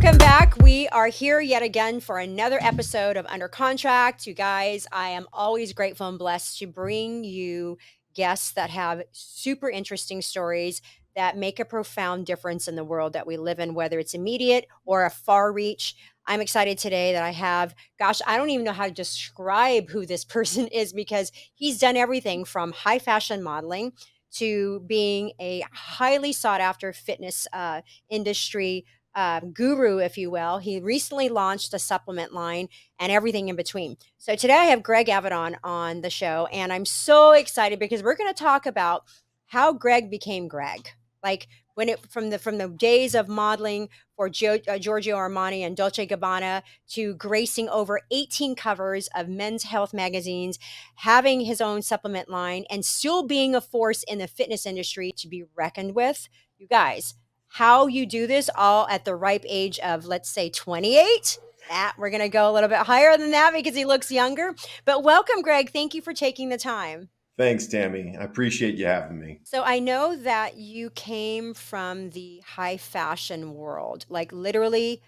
Welcome back. We are here yet again for another episode of Under Contract. You guys, I am always grateful and blessed to bring you guests that have super interesting stories that make a profound difference in the world that we live in, whether it's immediate or a far reach. I'm excited today that I have, gosh, I don't even know how to describe who this person is because he's done everything from high fashion modeling to being a highly sought after fitness industry guru, if you will. He recently launched a supplement line and everything in between. So today I have Greg Avedon on the show, and I'm so excited because we're going to talk about how Greg became Greg. Like when it from the days of modeling for Giorgio Armani and Dolce Gabbana to gracing over 18 covers of men's health magazines, having his own supplement line, and still being a force in the fitness industry to be reckoned with. You guys, how you do this all at the ripe age of, let's say, 28. That we're going to go a little bit higher than that because he looks younger. But welcome, Greg. Thank you for taking the time. Thanks, Tammy. I appreciate you having me. So I know that you came from the high fashion world. Like literally,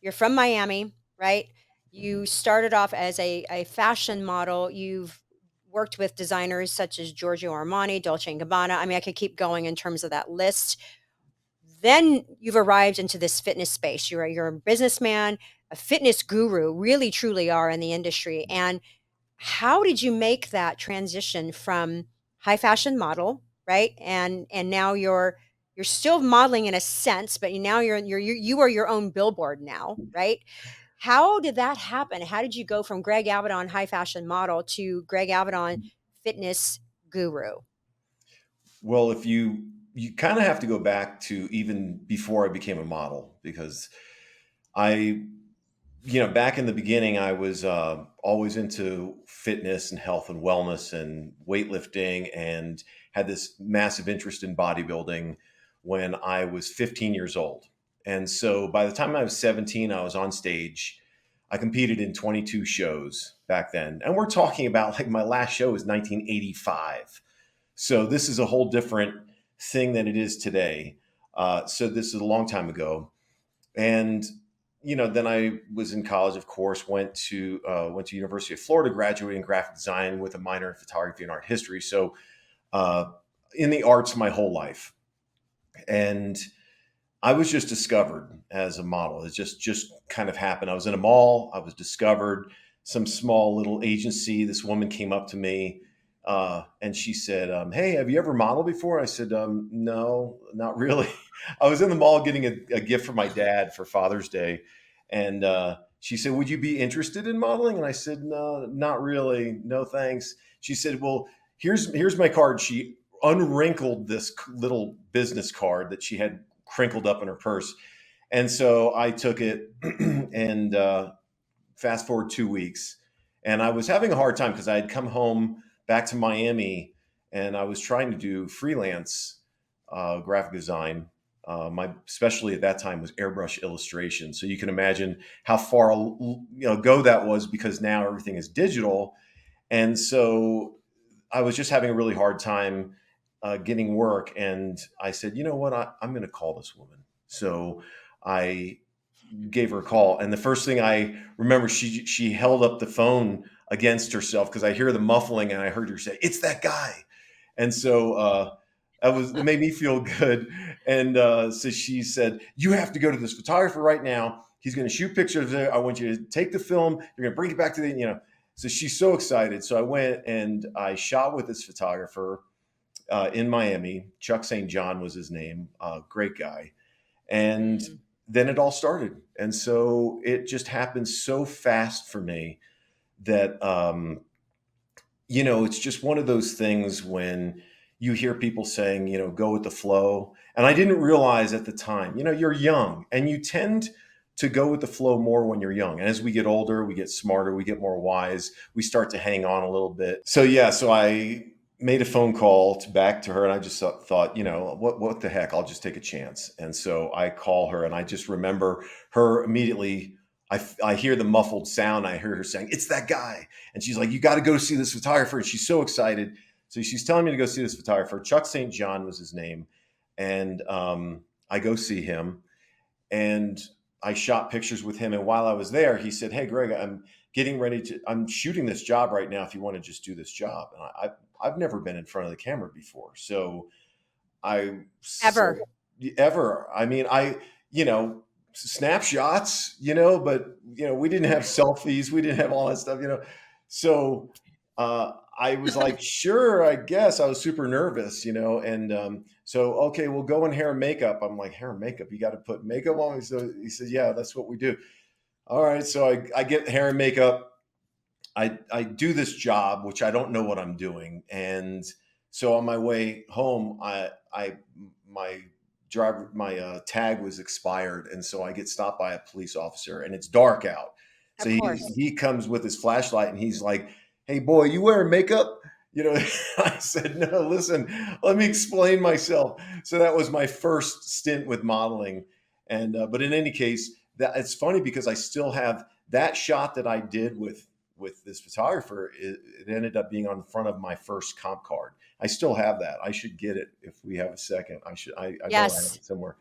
you're from Miami, right? You started off as a fashion model. You've worked with designers such as Giorgio Armani, Dolce& and Gabbana. I mean, I could keep going in terms of that list. Then you've arrived into this fitness space. You're a businessman, a fitness guru, really truly are in the industry. And how did you make that transition from high fashion model, right? And now you're still modeling in a sense, but now you are your own billboard now, right? How did that happen? How did you go from Greg Avedon high fashion model to Greg Avedon fitness guru? Well, if you kind of have to go back to even before I became a model because I, back in the beginning, I was always into fitness and health and wellness and weightlifting and had this massive interest in bodybuilding when I was 15 years old. And so by the time I was 17, I was on stage. I competed in 22 shows back then. And we're talking about like my last show was 1985. So this is a whole different thing than it is today. So this is a long time ago. And then I was in college, of course, went to University of Florida, graduated in graphic design with a minor in photography and art history. So uh, in the arts my whole life, and I was just discovered as a model. It just kind of happened. I was in a mall. I was discovered. Some small little agency. This woman came up to me, and she said, "Hey, have you ever modeled before?" I said, "No, not really." I was in the mall getting a gift from my dad for Father's Day, and she said, "Would you be interested in modeling?" And I said, "No, not really. No, thanks." She said, "Well, here's my card." She unwrinkled this little business card that she had crinkled up in her purse. And so I took it and fast forward 2 weeks. And I was having a hard time because I had come home back to Miami and I was trying to do freelance graphic design. My specialty at that time was airbrush illustration. So you can imagine how far go that was because now everything is digital. And so I was just having a really hard time getting work. And I said, you know what, I'm going to call this woman. So I gave her a call. And the first thing I remember, she held up the phone against herself because I hear the muffling and I heard her say, "It's that guy." And so it made me feel good. And so she said, "You have to go to this photographer right now. He's going to shoot pictures of it. I want you to take the film. You're going to bring it back to the. So she's so excited. So I went and I shot with this photographer in Miami. Chuck St. John was his name. Great guy. And Mm. then it all started. And so it just happened so fast for me that, it's just one of those things when you hear people saying, go with the flow. And I didn't realize at the time, you're young and you tend to go with the flow more when you're young. And as we get older, we get smarter, we get more wise, we start to hang on a little bit. So yeah, so I made a phone call back to her and I just thought, what the heck, I'll just take a chance. And so I call her and I just remember her immediately. I hear the muffled sound. I hear her saying, "It's that guy." And she's like, "You got to go see this photographer." And she's so excited. So she's telling me to go see this photographer. Chuck St. John was his name. And I go see him. And I shot pictures with him. And while I was there, he said, "Hey, Greg, I'm shooting this job right now. If you want to just do this job." And I've never been in front of the camera before. So I said, Ever. ever. I mean, you know, snapshots, but we didn't have selfies. We didn't have all that stuff. So I was like, sure, I guess. I was super nervous, and so, okay, we'll go in hair and makeup. I'm like, hair and makeup, you got to put makeup on. So he said, yeah, that's what we do. All right. So I get hair and makeup. I do this job, which I don't know what I'm doing. And so on my way home, my my tag was expired. And so I get stopped by a police officer and it's dark out. So Of course. he comes with his flashlight and he's like, "Hey boy, you wearing makeup?" I said, "No, listen, let me explain myself." So that was my first stint with modeling. And, but in any case, that it's funny because I still have that shot that I did with this photographer. It ended up being on the front of my first comp card. I still have that. I should get it if we have a second. I know I have Yes. it somewhere.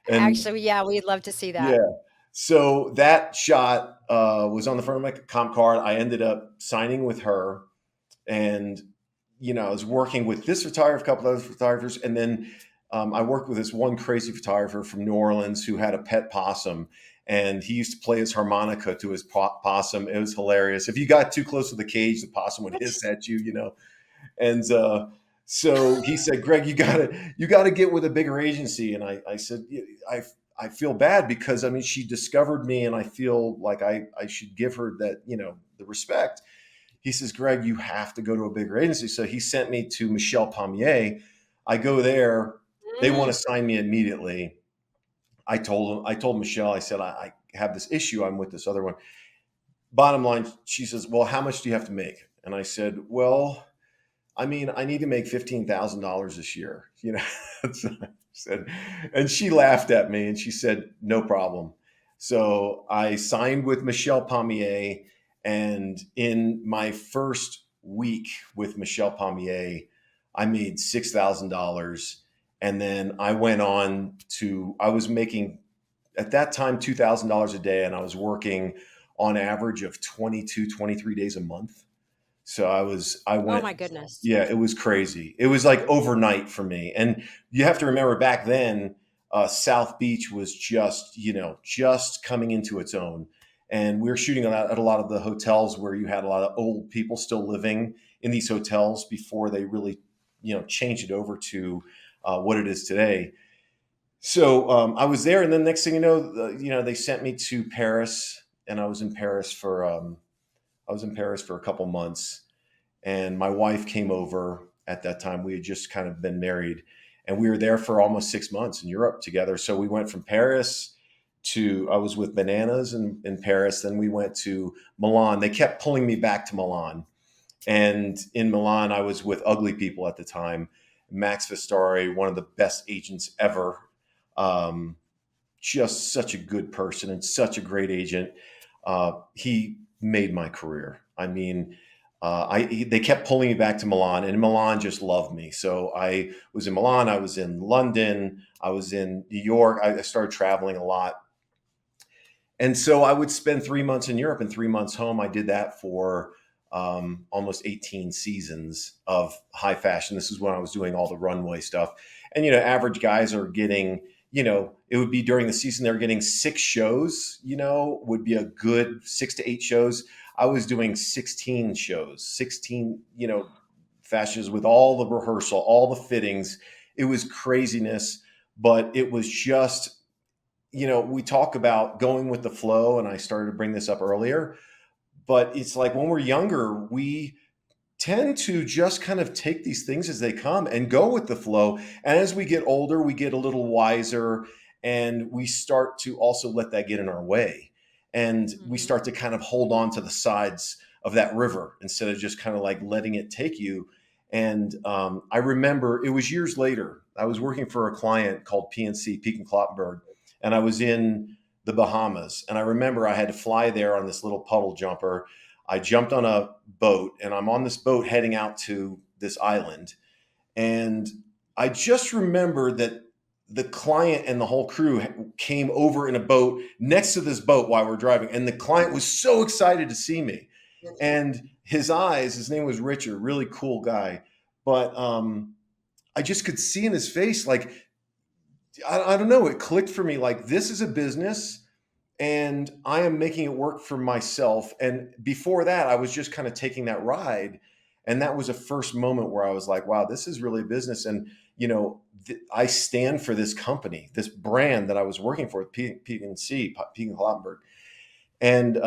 And Actually, yeah, we'd love to see yeah, that. so that shot was on the front of my comp card. I ended up signing with her, and I was working with this photographer, a couple other photographers, and then I worked with this one crazy photographer from New Orleans who had a pet possum, and he used to play his harmonica to his possum. It was hilarious. If you got too close to the cage, the possum would hiss at you. And so he said, "Greg, you gotta get with a bigger agency." And I said, "Yeah, I feel bad because I mean she discovered me, and I feel like I should give her that the respect." He says, "Greg, you have to go to a bigger agency." So he sent me to Michel Pommier. I go there. They want Mm. to sign me immediately. I told Michelle, I said, I have this issue. I'm with this other one. Bottom line, she says, "Well, how much do you have to make?" And I said, "Well, I mean, I need to make $15,000 this year." So I said, and she laughed at me and she said, "No problem." So I signed with Michel Pommier, and in my first week with Michel Pommier, I made $6,000, and then I went on to I was making at that time $2,000 a day, and I was working on average of 22, 23 days a month. So I Oh went, my goodness. yeah, it was crazy. It was like overnight for me. And you have to remember back then, South Beach was just coming into its own. And we were shooting at a lot of the hotels where you had a lot of old people still living in these hotels before they really, changed it over to what it is today. So I was there, and then next thing they sent me to Paris, and I was in Paris for a couple months, and my wife came over at that time. We had just kind of been married, and we were there for almost 6 months in Europe together. So we went from Paris to I was with Bananas in Paris. Then we went to Milan. They kept pulling me back to Milan, and in Milan, I was with Ugly People at the time. Max Vistari, one of the best agents ever. Um, just such a good person and such a great agent. He made my career. I mean, they kept pulling me back to Milan, and Milan just loved me. So I was in Milan, I was in London, I was in New York. I started traveling a lot, and so I would spend 3 months in Europe and 3 months home. I did that for almost 18 seasons of high fashion. This is when I was doing all the runway stuff. And, average guys are getting, it would be during the season, they're getting 6 shows, would be a good 6 to 8 shows. I was doing 16 shows, 16, fashions with all the rehearsal, all the fittings. It was craziness, but it was just we talk about going with the flow, and I started to bring this up earlier, but it's like when we're younger, we tend to just kind of take these things as they come and go with the flow. And as we get older, we get a little wiser, and we start to also let that get in our way. And we Mhm. start to kind of hold on to the sides of that river instead of just kind of like letting it take you. And I remember it was years later. I was working for a client called PNC, Peak and Kloppenburg, and I was in the Bahamas. And I remember I had to fly there on this little puddle jumper. I jumped on a boat, and I'm on this boat heading out to this island. And I just remember that the client and the whole crew came over in a boat next to this boat while we're driving, and the client was so excited to see me. And his name was Richard, really cool guy, but I just could see in his face, like, I don't know, it clicked for me, like, this is a business and I am making it work for myself. And before that, I was just kind of taking that ride. And that was a first moment where I was like, wow, this is really a business. And, I stand for this company, this brand that I was working for, P&C, Peak and Clottenburg. And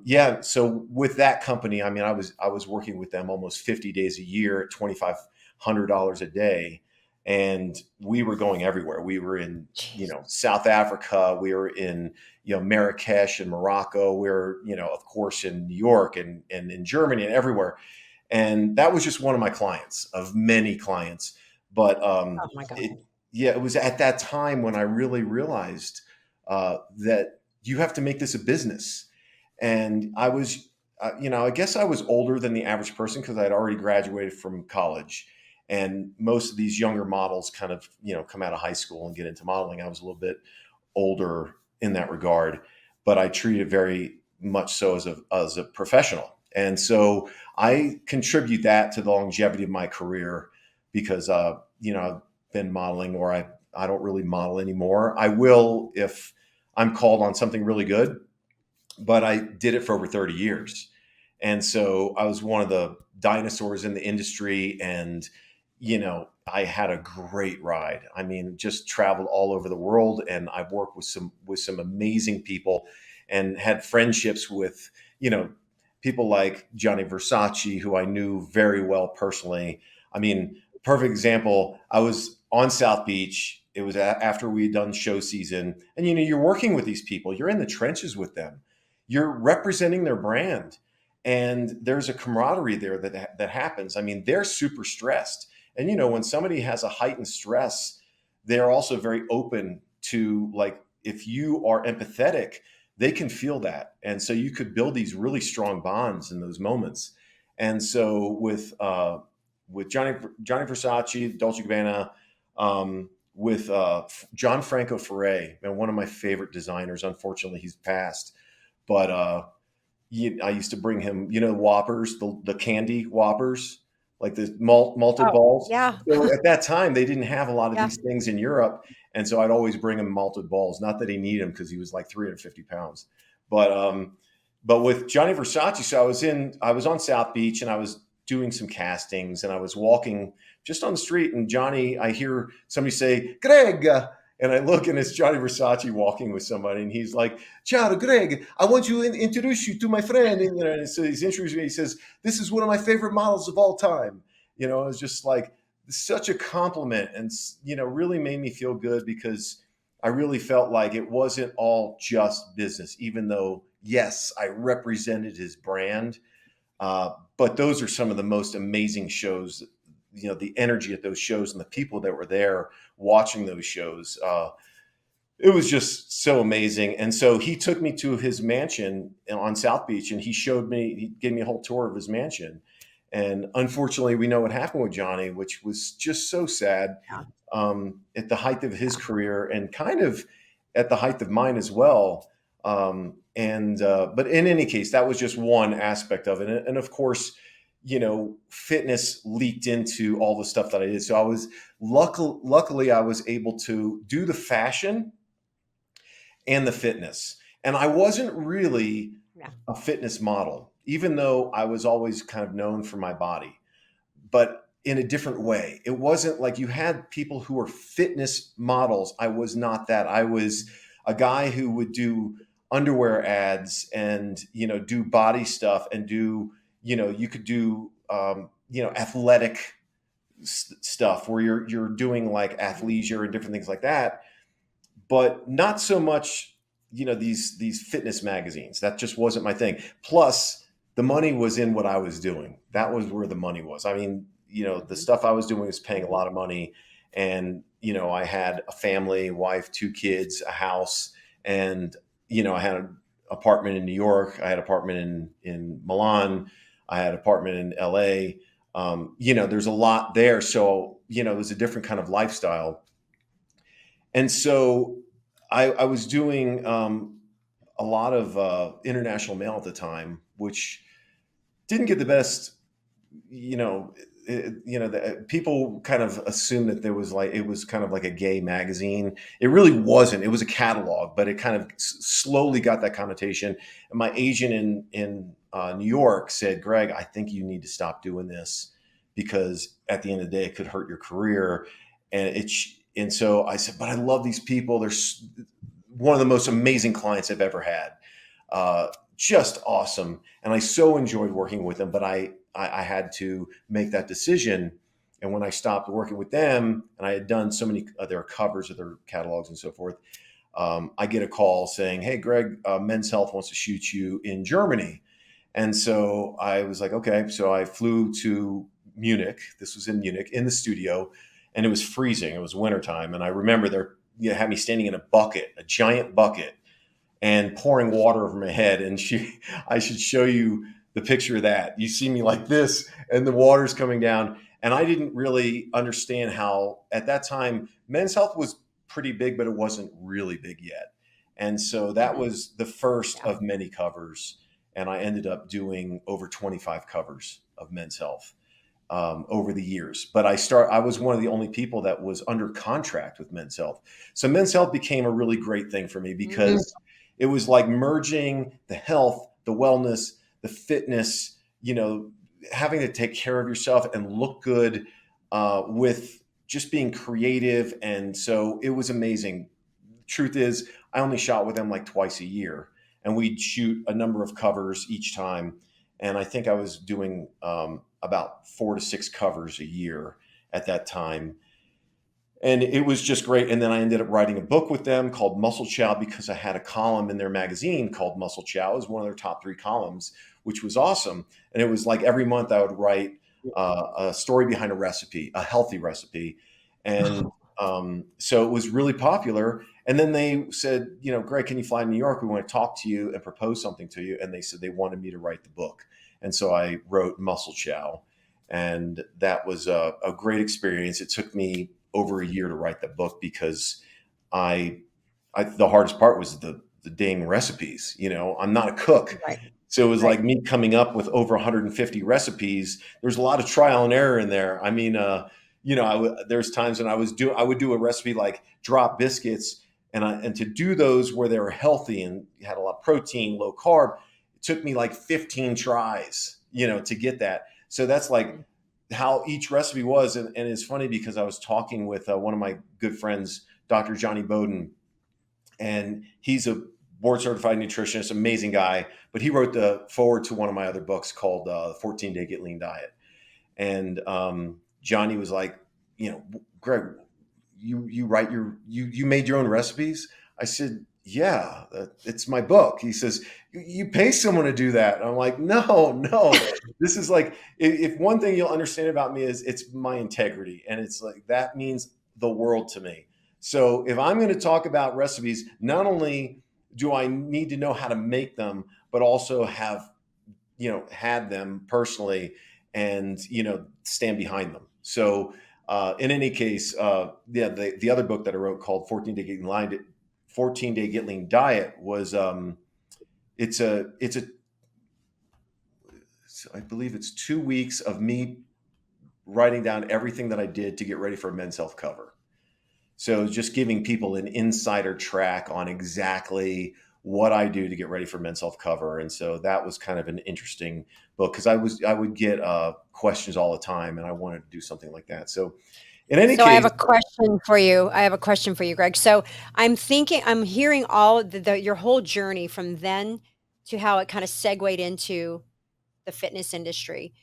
yeah, so with that company, I mean, I was working with them almost 50 days a year at $2,500 a day, and we were going everywhere. We were in Jeez. South Africa, we were in Marrakesh and Morocco, we were of course in New York and in Germany and everywhere. And that was just one of my clients of many clients. But Oh my God. it yeah, it was at that time when I really realized that you have to make this a business. And I was, I guess I was older than the average person because I'd already graduated from college. And most of these younger models kind of, come out of high school and get into modeling. I was a little bit older in that regard, but I treated very much so as a professional. And so I contribute that to the longevity of my career because, I've been modeling, or I don't really model anymore. I will if I'm called on something really good, but I did it for over 30 years. And so I was one of the dinosaurs in the industry. And, I had a great ride. I mean, just traveled all over the world, and I've worked with some amazing people and had friendships with, people like Gianni Versace, who I knew very well personally. I mean, perfect example, I was on South Beach. It was after we had done show season, and you're working with these people, you're in the trenches with them, you're representing their brand, and there's a camaraderie there that happens. I mean, they're super stressed, and when somebody has a heightened stress, they're also very open to, like, if you are empathetic, they can feel that, and so you could build these really strong bonds in those moments. And so with Johnny Versace, Dolce Gabbana, with John Franco Ferre, and one of my favorite designers. Unfortunately, he's passed, but I used to bring him, Whoppers, the candy Whoppers, like the malted Oh, balls. yeah. So at that time, they didn't have a lot of Yeah. these things in Europe, and so I'd always bring him malted balls. Not that he needed them because he was like 350 pounds, but with Johnny Versace, so I was on South Beach, and I was doing some castings, and I was walking just on the street, and Johnny, I hear somebody say, "Greg," and I look, and it's Johnny Versace walking with somebody, and he's like, "Ciao, Greg. I want to introduce you to my friend." And so he's introducing me. He says, "This is one of my favorite models of all time." It was just like such a compliment, and really made me feel good because I really felt like it wasn't all just business, even though yes, I represented his brand. But those are some of the most amazing shows. The energy at those shows and the people that were there watching those shows. It was just so amazing. And so he took me to his mansion on South Beach, and he gave me a whole tour of his mansion. And unfortunately, we know what happened with Johnny, which was just so sad, Yeah. at the height of his Yeah. career and kind of at the height of mine as well. But in any case, that was just one aspect of it. And of course, fitness leaked into all the stuff that I did. So I was luckily I was able to do the fashion and the fitness. And I wasn't really Yeah. a fitness model, even though I was always kind of known for my body, but in a different way. It wasn't like you had people who were fitness models. I was not that. I was a guy who would do underwear ads and, do body stuff and do, you could do, athletic stuff where you're doing like athleisure and different things like that, but not so much, these fitness magazines. That just wasn't my thing. Plus, the money was in what I was doing. That was where the money was. I mean, the Mhm. stuff I was doing was paying a Mhm. lot of money, and I had a family, wife, two kids, a house, and I had an apartment in New York. I had an apartment in Milan. I had an apartment in LA. There's a lot there, so it was a different kind of lifestyle. And so I was doing a lot of international mail at the time, which didn't get the best, you know, people kind of assumed that there was like, it was kind of like a gay magazine. It really wasn't. It was a catalog, but it kind of slowly got that connotation. And my agent in New York said, Greg, I think you need to stop doing this because at the end of the day, it could hurt your career. And so I said, but I love these people. They're one of the most amazing clients I've ever had. Just awesome. And I so enjoyed working with them, but I had to make that decision. And when I stopped working with them, and I had done so many of their covers of their catalogs and so forth, I get a call saying, "Hey, Greg, Men's Health wants to shoot you in Germany." And so I was like, "Okay." So I flew to Munich. This was in Munich in the studio, and it was freezing. It was wintertime, and I remember had me standing in a bucket, a giant bucket, and pouring water over my head. And I should show you the picture of that. You see me like this, and the water's coming down. And I didn't really understand how, at that time, Men's Health was pretty big, but it wasn't really big yet. And so that Hmm. was the first Yeah. of many covers. And I ended up doing over 25 covers of Men's Health over the years. But I was one of the only people that was under contract with Men's Health. So Men's Health became a really great thing for me Mm. because it was like merging the health, the wellness, the fitness, having to take care of yourself and look good with just being creative. And so it was amazing. Truth is, I only shot with them like twice a year, and we'd shoot a number of covers each time. And I think I was doing about 4 to 6 covers a year at that time. And it was just great. And then I ended up writing a book with them called Muscle Chow because I had a column in their magazine called Muscle Chow. It was one of their top 3 columns, which was awesome. And it was like every month I would write a story behind a recipe, a healthy recipe. And so it was really popular. And then they said, Greg, can you fly to New York? We want to talk to you and propose something to you. And they said they wanted me to write the book. And so I wrote Muscle Chow. And that was a great experience. It took me over a year to write that book because I, the hardest part was the dang recipes. I'm not a cook, Right. so it was Right. like me coming up with over 150 recipes. There's a lot of trial and error in there. I mean, there's times when I would do a recipe like drop biscuits, and to do those where they were healthy and had a lot of protein, low carb, it took me like 15 tries, to get that. So that's like Mm. how each recipe was. And it's funny because I was talking with one of my good friends, Dr. Johnny Bowden, and he's a board certified nutritionist, amazing guy. But he wrote the forward to one of my other books called 14 Day Get Lean Diet. And Johnny was like, Greg, you write you made your own recipes? I said, yeah, it's my book. He says, you pay someone to do that. And I'm like, no, no. This is like, if one thing you'll understand about me is it's my integrity. And it's like, that means the world to me. So if I'm going to talk about recipes, not only do I need to know how to make them, but also have, had them personally and, stand behind them. So in any case, yeah, the other book that I wrote called 14 Day Get Lean Diet was it's a I believe it's 2 weeks of me writing down everything that I did to get ready for a Men's Health cover. So just giving people an insider track on exactly what I do to get ready for Men's Health cover. And so that was kind of an interesting book because I would get questions all the time, and I wanted to do something like that. So in any So I have case, a question for you. I have a question for you, Greg. So I'm hearing all your whole journey from then to how it kind of segued into the fitness industry.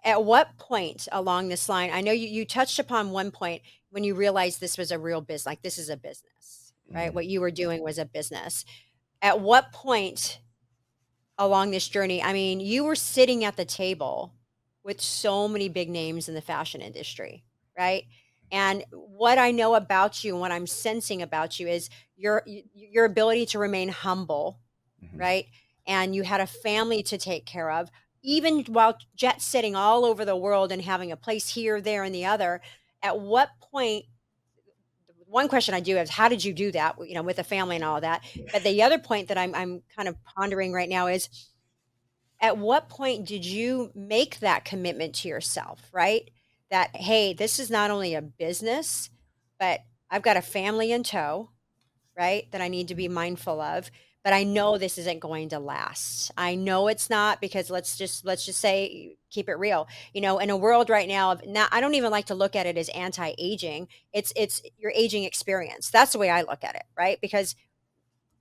At what point along this line, I know you touched upon one point when you realized this was a real business, like this is a business, right? mm, What you were doing was a business. At what point along this journey, I mean, you were sitting at the table with so many big names in the fashion industry, right? And what I know about you and what I'm sensing about you is your ability to remain humble, mhm. right? And you had a family to take care of, even while jet setting all over the world and having a place here, there, and the other. At what point one question I do have is how did you do that, with the family and all of that? But the other point that I'm kind of pondering right now is at what point did you make that commitment to yourself, right? That, hey, this is not only a business, but I've got a family in tow, right? That I need to be mindful of. But I know this isn't going to last. I know it's not because let's just say keep it real. In a world right now of now, I don't even like to look at it as anti-aging. It's your aging experience. That's the way I look at it, right? Because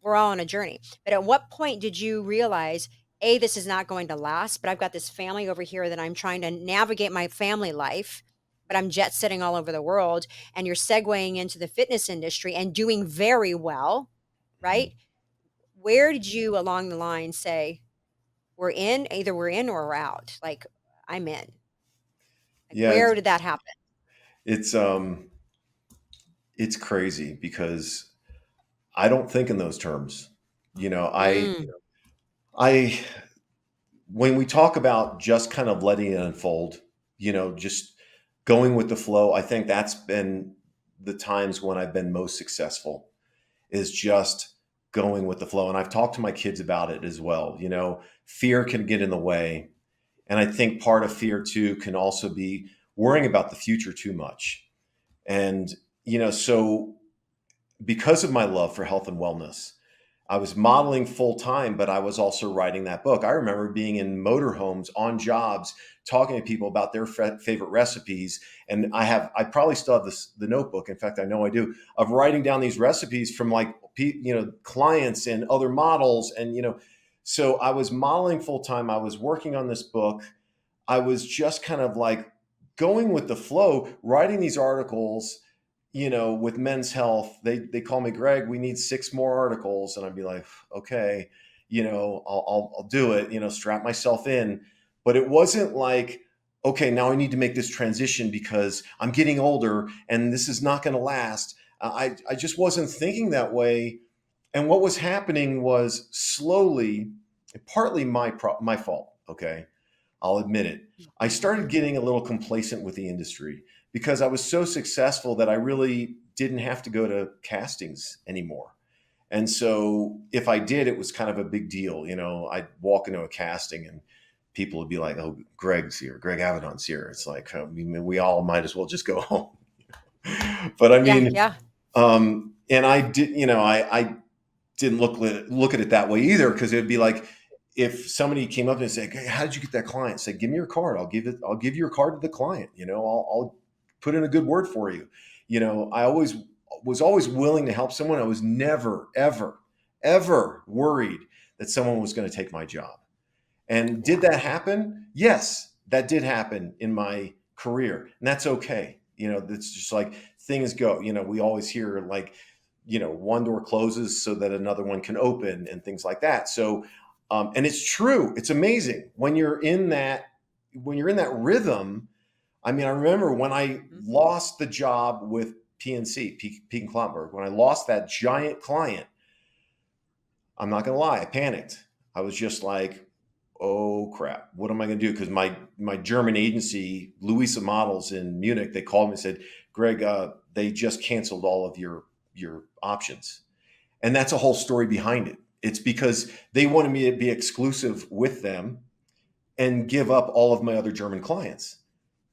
we're all on a journey. But at what point did you realize, A, this is not going to last, but I've got this family over here that I'm trying to navigate my family life, but I'm jet setting all over the world, and you're segueing into the fitness industry and doing very well, right? Where did you along the line say, either we're in or we're out? Like, I'm in. Like, Yeah, where did that happen? it's it's crazy because I don't think in those terms. You know, Mm, I when we talk about just kind of letting it unfold, just going with the flow, I think that's been the times when I've been most successful is just going with the flow. And I've talked to my kids about it as well. Fear can get in the way. And I think part of fear too can also be worrying about the future too much. And, so because of my love for health and wellness, I was modeling full time, but I was also writing that book. I remember being in motorhomes on jobs, talking to people about their favorite recipes. And I probably still have the notebook. In fact, I know I do, of writing down these recipes from like, clients and other models. And, so I was modeling full time. I was working on this book. I was just kind of like going with the flow, writing these articles, with Men's Health. They call me, Greg, we need 6 more articles. And I'd be like, okay, I'll do it, strap myself in. But it wasn't like, okay, now I need to make this transition because I'm getting older and this is not going to last. I just wasn't thinking that way. And what was happening was slowly, partly my fault. Okay, I'll admit it. I started getting a little complacent with the industry because I was so successful that I really didn't have to go to castings anymore. And so if I did, it was kind of a big deal. I'd walk into a casting and people would be like, oh, Greg's here, Greg Avedon's here. It's like, we all might as well just go home. But I yeah, mean, yeah. and I did, I didn't look at it that way either, because it'd be like if somebody came up and said, hey, how did you get that client? Say, give me your card. I'll give you your card to the client. I'll put in a good word for you. I always was always willing to help someone. I was never, ever, ever worried that someone was going to take my job. And did Yeah. that happen? Yes, that did happen in my career. And that's okay. It's just like things go. We always hear like, one door closes so that another one can open and things like that. So, and it's true. It's amazing when you're in that rhythm. I mean, I remember when I Mhm. lost the job with PNC, Peak and Kloppenburg, when I lost that giant client, I'm not going to lie, I panicked. I was just like, oh crap, what am I going to do? Because my German agency, Louisa Models in Munich, they called me and said, Greg, they just canceled all of your options. And that's a whole story behind it. It's because they wanted me to be exclusive with them and give up all of my other German clients.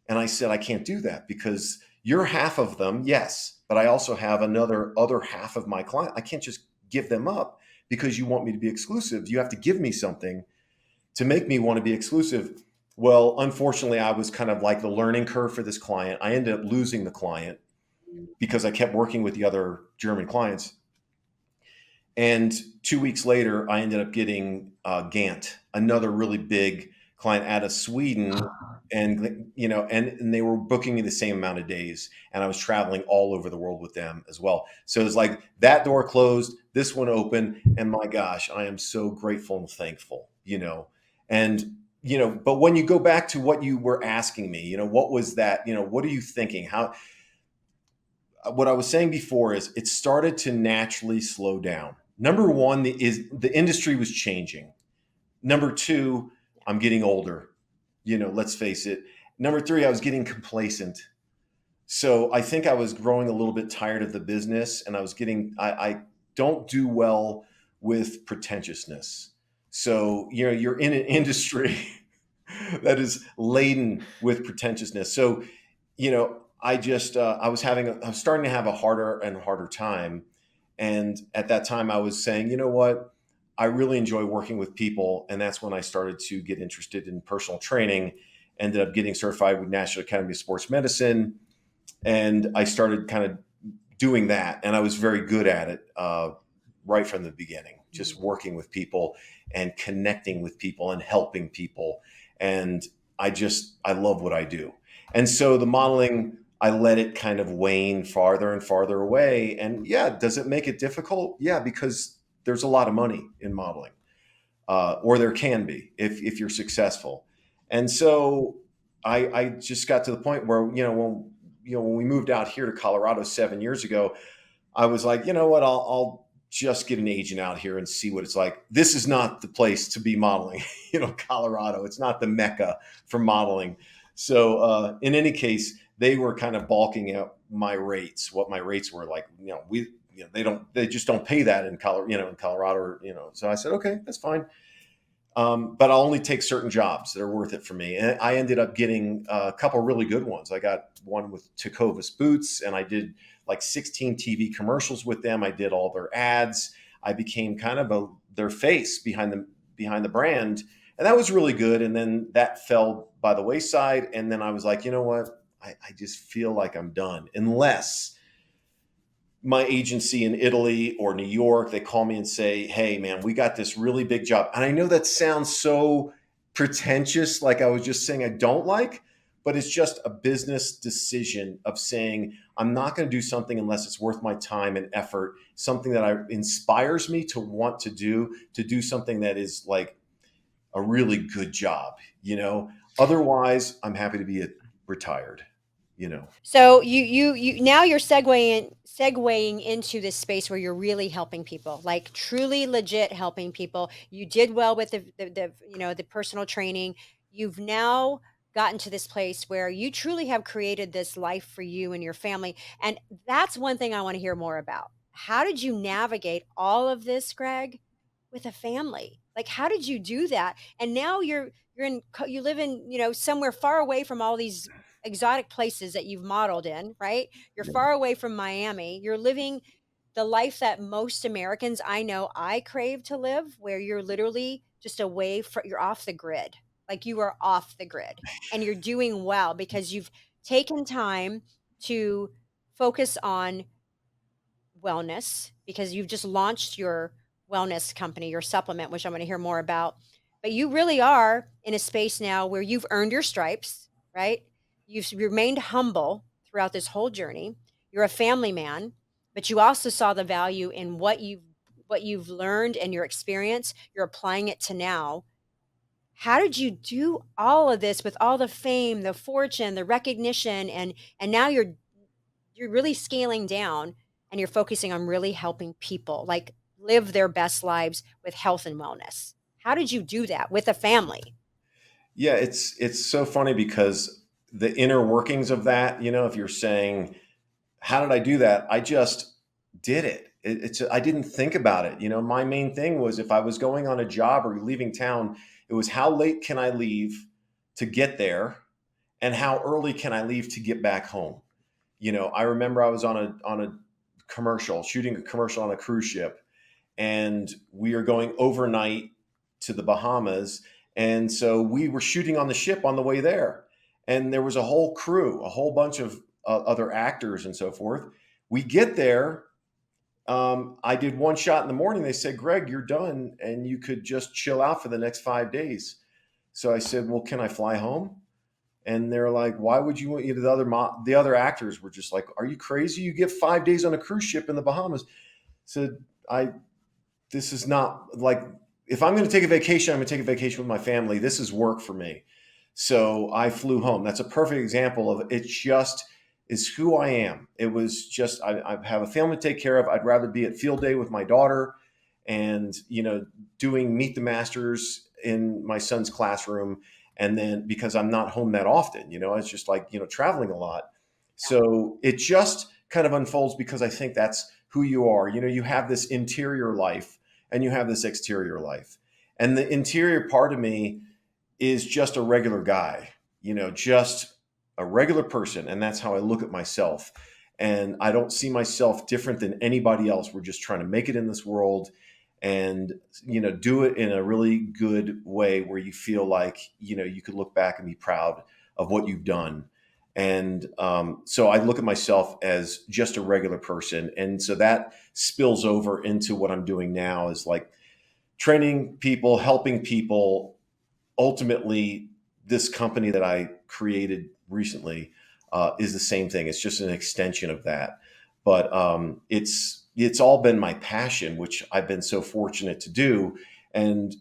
And I said, I can't do that because you're half of them, yes, but I also have another other half of my client. I can't just give them up because you want me to be exclusive. You have to give me something to make me want to be exclusive. Well, unfortunately, I was kind of like the learning curve for this client. I ended up losing the client because I kept working with the other German clients. And 2 weeks later, I ended up getting Gant, another really big client out of Sweden. And, and they were booking me the same amount of days. And I was traveling all over the world with them as well. So it's like that door closed, this one opened. And my gosh, I am so grateful and thankful, And, but when you go back to what you were asking me, what was that? What are you thinking? What I was saying before is it started to naturally slow down. Number one is the industry was changing. Number two, I'm getting older. Let's face it. Number three, I was getting complacent. So I think I was growing a little bit tired of the business, and I don't do well with pretentiousness. So, you're in an industry that is laden with pretentiousness. So, I was starting to have a harder and harder time. And at that time I was saying, you know what? I really enjoy working with people. And that's when I started to get interested in personal training, ended up getting certified with National Academy of Sports Medicine, and I started kind of doing that, and I was very good at it right from the beginning, just Mhm. working with people and connecting with people and helping people. And I love what I do. And so the modeling, I let it kind of wane farther and farther away. And yeah, does it make it difficult? Yeah, because there's a lot of money in modeling, or there can be if you're successful. And so I just got to the point where, when we moved out here to Colorado 7 years ago, I was like, you know what, I'll just get an agent out here and see what it's like. This is not the place to be modeling. Colorado, it's not the mecca for modeling. So in any case, they were kind of balking out my rates, what my rates were like. They just don't pay that in Colorado, in Colorado, So I said, okay, that's fine. But I'll only take certain jobs that are worth it for me. And I ended up getting a couple really good ones. I got one with Tecovas Boots, and I did like 16 TV commercials with them. I did all their ads. I became kind of their face behind the brand, and that was really good. And then that fell by the wayside. And then I was like, you know what? I just feel like I'm done, unless my agency in Italy or New York, they call me and say, "Hey, man, we got this really big job." And I know that sounds so pretentious, like I was just saying I don't like, but it's just a business decision of saying, I'm not going to do something unless it's worth my time and effort, something that inspires me to want to do something that is like a really good job, you know? Otherwise, I'm happy to be retired, you know? So you now you're segueing into this space where you're really helping people, like truly legit helping people. You did well with the personal training. You've now gotten to this place where you truly have created this life for you and your family. And that's one thing I want to hear more about. How did you navigate all of this, Greg, with a family? Like how did you do that? And now you live in, somewhere far away from all these exotic places that you've modeled in, right? You're far away from Miami. You're living the life that most Americans I know I crave to live, where you're literally just away from, you're off the grid. Like you are off the grid and you're doing well because you've taken time to focus on wellness because you've just launched your wellness company, your supplement, which I'm going to hear more about. But you really are in a space now where you've earned your stripes, right? You've remained humble throughout this whole journey. You're a family man, but you also saw the value in what you've learned and your experience. You're applying it to now. How did you do all of this with all the fame, the fortune, the recognition, and now you're really scaling down and you're focusing on really helping people like live their best lives with health and wellness. How did you do that with a family? Yeah, it's so funny because the inner workings of that, if you're saying, how did I do that? I just did it. I didn't think about it. My main thing was if I was going on a job or leaving town, it was how late can I leave to get there, and how early can I leave to get back home. I remember I was on a commercial, shooting a commercial on a cruise ship, and we are going overnight to the Bahamas. And so we were shooting on the ship on the way there. And there was a whole crew, a whole bunch of other actors and so forth. We get there. I did one shot in the morning. They said, Greg, you're done and you could just chill out for the next 5 days. So I said, well, can I fly home? And they're like, why would you want you? The other actors were just like, are you crazy? You get 5 days on a cruise ship in the Bahamas. So I this is not like, if I'm going to take a vacation, I'm going to take a vacation with my family. This is work for me. So I flew home. That's a perfect example of it. Just is who I am. It was just, I have a family to take care of. I'd rather be at field day with my daughter and, doing meet the masters in my son's classroom. And then because I'm not home that often, it's just like, traveling a lot. So it just kind of unfolds because I think that's who you are. You have this interior life and you have this exterior life. And the interior part of me is just a regular guy, just a regular person. And that's how I look at myself. And I don't see myself different than anybody else. We're just trying to make it in this world and, do it in a really good way where you feel like, you could look back and be proud of what you've done. And so I look at myself as just a regular person. And so that spills over into what I'm doing now is like training people, helping people. Ultimately, this company that I created recently is the same thing. It's just an extension of that, but it's all been my passion, which I've been so fortunate to do. And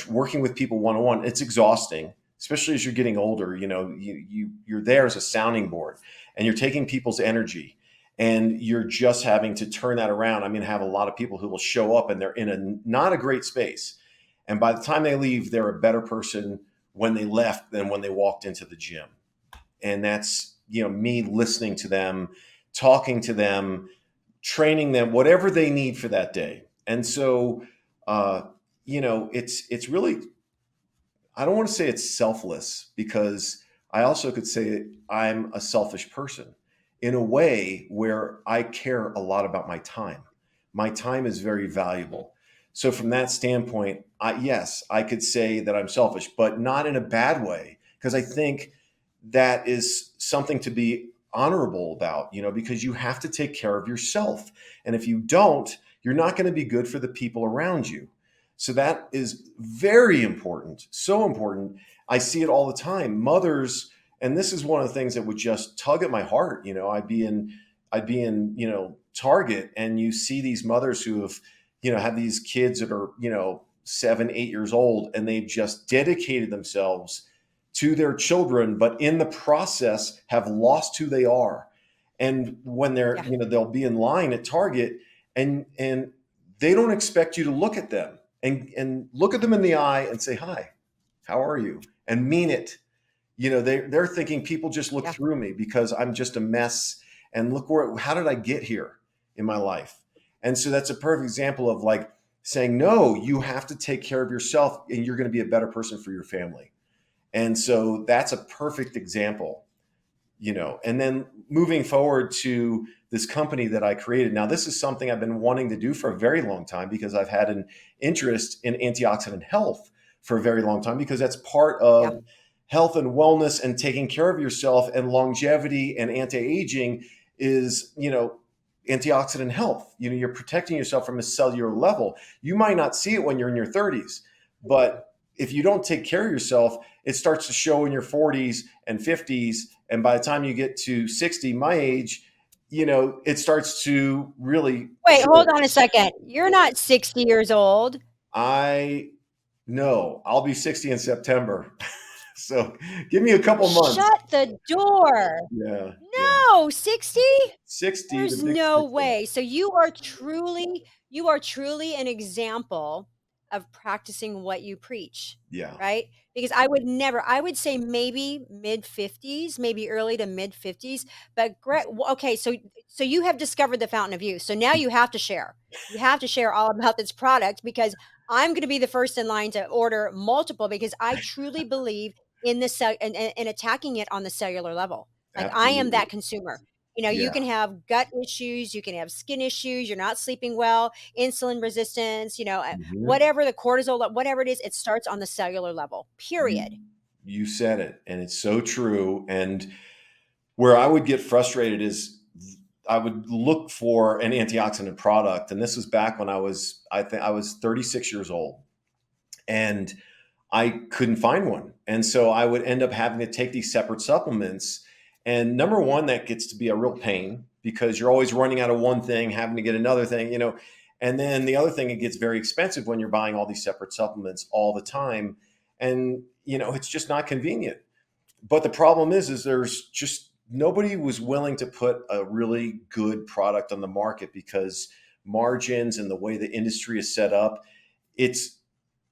working with people one on one, it's exhausting, especially as you're getting older. You're there as a sounding board, and you're taking people's energy. And you're just having to turn that around. I mean, I have a lot of people who will show up and they're in not a great space, and by the time they leave, they're a better person when they left than when they walked into the gym. And that's, me listening to them, talking to them, training them, whatever they need for that day. And so, it's really, I don't want to say it's selfless because I also could say I'm a selfish person in a way where I care a lot about my time. My time is very valuable. So from that standpoint, yes, I could say that I'm selfish, but not in a bad way, because I think that is something to be honorable about, because you have to take care of yourself. And if you don't, you're not going to be good for the people around you. So that is very important, so important. I see it all the time. Mothers, and this is one of the things that would just tug at my heart. I'd be in Target, and you see these mothers who have these kids that are 7, 8 years old, and they've just dedicated themselves to their children, but in the process have lost who they are. And when they're, Yeah. they'll be in line at Target, and they don't expect you to look at them and look at them in the eye and say, "Hi, how are you?" and mean it. They're thinking people just look Yeah. through me because I'm just a mess. And look how did I get here in my life? And so that's a perfect example of like saying, no, you have to take care of yourself and you're going to be a better person for your family. And so that's a perfect example. And then moving forward to this company that I created. Now, this is something I've been wanting to do for a very long time because I've had an interest in antioxidant health for a very long time, because that's part Yeah. of health and wellness and taking care of yourself, and longevity and anti-aging is, antioxidant health. You're protecting yourself from a cellular level. You might not see it when you're in your 30s, but if you don't take care of yourself, it starts to show in your 40s and 50s. And by the time you get to 60, my age, it starts to really Wait, hold show. on a second. You're not 60 years old. I know I'll be 60 in September. So give me a couple months. Shut the door. Yeah. Yeah. No, 60? 60, the There's big no 60. way. So you are truly an example of practicing what you preach, Yeah. right? Because I would say maybe mid 50s, maybe early to mid 50s, but Greg, okay, so you have discovered the fountain of youth. So now you have to share. You have to share all about this product, because I'm going to be the first in line to order multiple, because I truly believe in in attacking it on the cellular level. Like, I am Absolutely. that consumer. You Yeah. can have gut issues, you can have skin issues, you're not sleeping well, insulin resistance, Mhm. whatever the cortisol, whatever it is, it starts on the cellular level, You period. you said it, and it's so true. And where I would get frustrated is I would look for an antioxidant product, and this was back when I think I was 36 years old, and I couldn't find one. And so I would end up having to take these separate supplements. And number one, that gets to be a real pain because you're always running out of one thing, having to get another thing. And then the other thing, it gets very expensive when you're buying all these separate supplements all the time. And, it's just not convenient. But the problem is there's just nobody was willing to put a really good product on the market because margins and the way the industry is set up, it's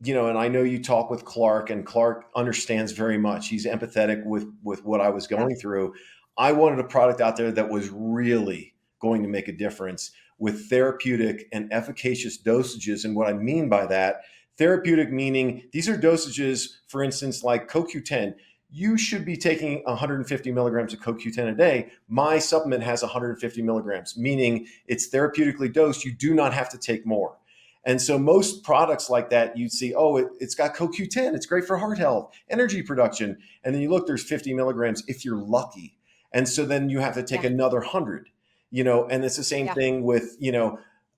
and I know you talk with Clark, and Clark understands very much. He's empathetic with what I was Yeah. going through. I wanted a product out there that was really going to make a difference with therapeutic and efficacious dosages. And what I mean by that, therapeutic meaning these are dosages, for instance, like CoQ10. You should be taking 150 milligrams of CoQ10 a day. My supplement has 150 milligrams, meaning it's therapeutically dosed. You do not have to take more. And so most products like that, you'd see, oh, it's got CoQ10. It's great for heart health, energy production. And then you look, there's 50 milligrams if you're lucky. And so then you have to take Yeah. another 100, and it's the same Yeah. thing with,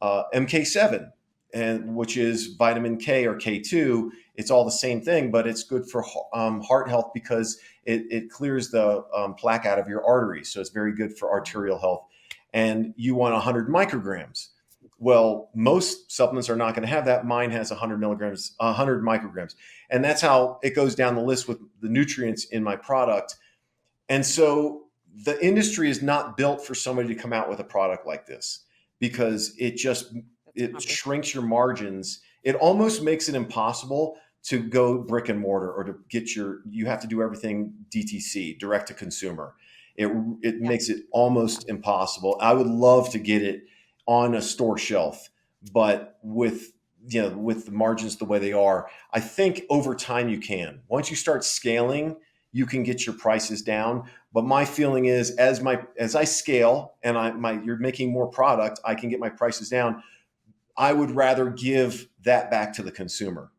MK7, and which is vitamin K or K2. It's all the same thing, but it's good for heart health because it clears the plaque out of your arteries. So it's very good for arterial health. And you want 100 micrograms. Well, most supplements are not going to have that. Mine has 100 milligrams, 100 micrograms. And that's how it goes down the list with the nutrients in my product. And so the industry is not built for somebody to come out with a product like this because it shrinks your margins. It almost makes it impossible to go brick and mortar or to get you have to do everything DTC, direct to consumer. It Yeah. makes it almost impossible. I would love to get it on a store shelf, but with the margins the way they are, I think over time you can. Once you start scaling, you can get your prices down. But my feeling is as I scale and you're making more product, I can get my prices down. I would rather give that back to the consumer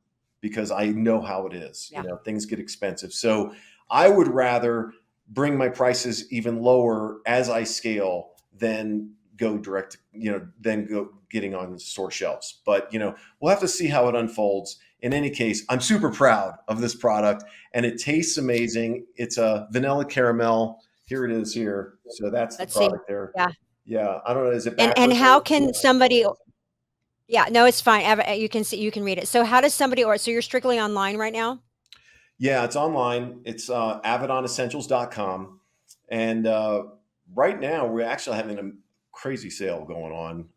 because I know how it is. Yeah. Things get expensive. So I would rather bring my prices even lower as I scale than go direct, than go getting on the store shelves. But, we'll have to see how it unfolds. In any case, I'm super proud of this product and it tastes amazing. It's a vanilla caramel. Here it is here. So that's the Let's see. product there. Yeah. Yeah. I don't know. Is it And backwards? how can somebody Yeah, no, it's fine. You can see, you can read it. So how does somebody, or so you're strictly online right now? Yeah, it's online. It's AvedonEssentials.com. And right now, we're actually having a crazy sale going on.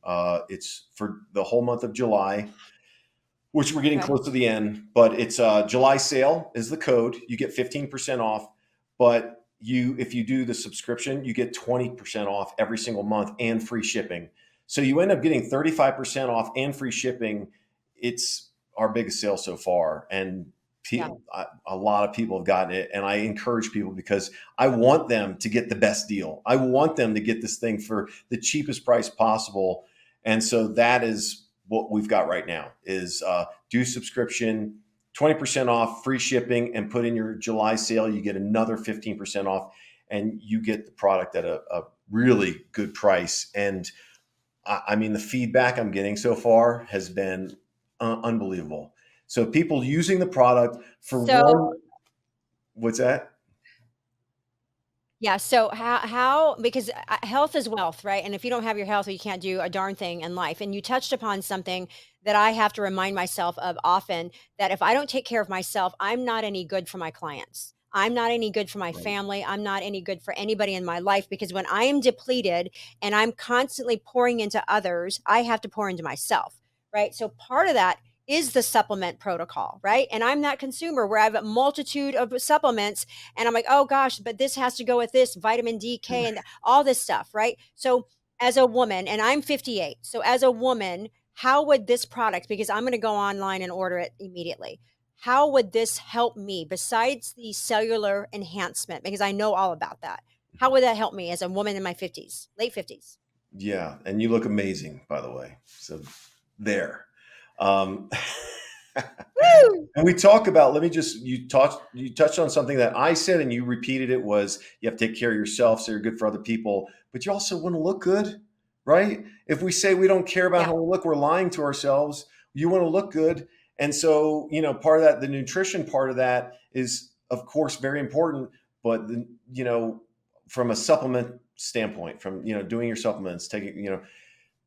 It's for the whole month of July, which we're getting Okay. close to the end. But it's July sale is the code. You get 15% off. But if you do the subscription, you get 20% off every single month and free shipping. So you end up getting 35% off and free shipping. It's our biggest sale so far. And Yeah. a lot of people have gotten it, and I encourage people because I want them to get the best deal. I want them to get this thing for the cheapest price possible, and so that is what we've got right now: is do subscription, 20% off, free shipping, and put in your July sale. You get another 15% off, and you get the product at a really good price. And I mean, the feedback I'm getting so far has been unbelievable. So people using the product for So one, what's that? yeah, so how because health is wealth, right? And if you don't have your health, you can't do a darn thing in life. And you touched upon something that I have to remind myself of often, that if I don't take care of myself, I'm not any good for my clients. I'm not any good for my Right. family. I'm not any good for anybody in my life, because when I am depleted and I'm constantly pouring into others, I have to pour into myself, right? So part of that is the supplement protocol, right? And I'm that consumer where I have a multitude of supplements and I'm like, oh gosh, but this has to go with this vitamin D, K, and all this stuff, right? So, as a woman, and I'm 58, so as a woman, how would this product, because I'm going to go online and order it immediately, how would this help me besides the cellular enhancement? Because I know all about that. How would that help me as a woman in my 50s, late 50s? Yeah, and you look amazing, by the way. So there. Um, Woo! and we talk about. Let me just you touched on something that I said, and you repeated it was you have to take care of yourself so you're good for other people, but you also want to look good, right? If we say we don't care about Yeah. how we look, we're lying to ourselves. You want to look good, and so part of that, the nutrition part of that is of course very important, but from a supplement standpoint, from doing your supplements, taking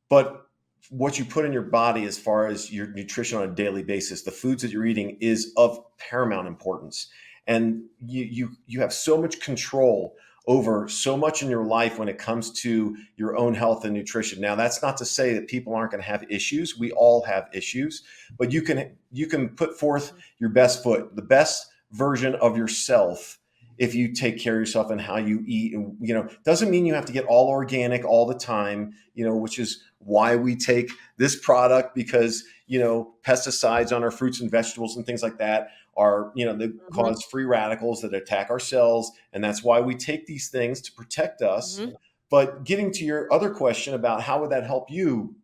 but what you put in your body as far as your nutrition on a daily basis, the foods that you're eating is of paramount importance. And you have so much control over so much in your life when it comes to your own health and nutrition. Now, that's not to say that people aren't going to have issues. We all have issues, but you can put forth Mhm. your best foot, the best version of yourself if you take care of yourself and how you eat. And, doesn't mean you have to get all organic all the time, which is why we take this product, because, pesticides on our fruits and vegetables and things like that are, they Mhm. cause free radicals that attack our cells. And that's why we take these things to protect us. Mhm. But getting to your other question about how would that help you,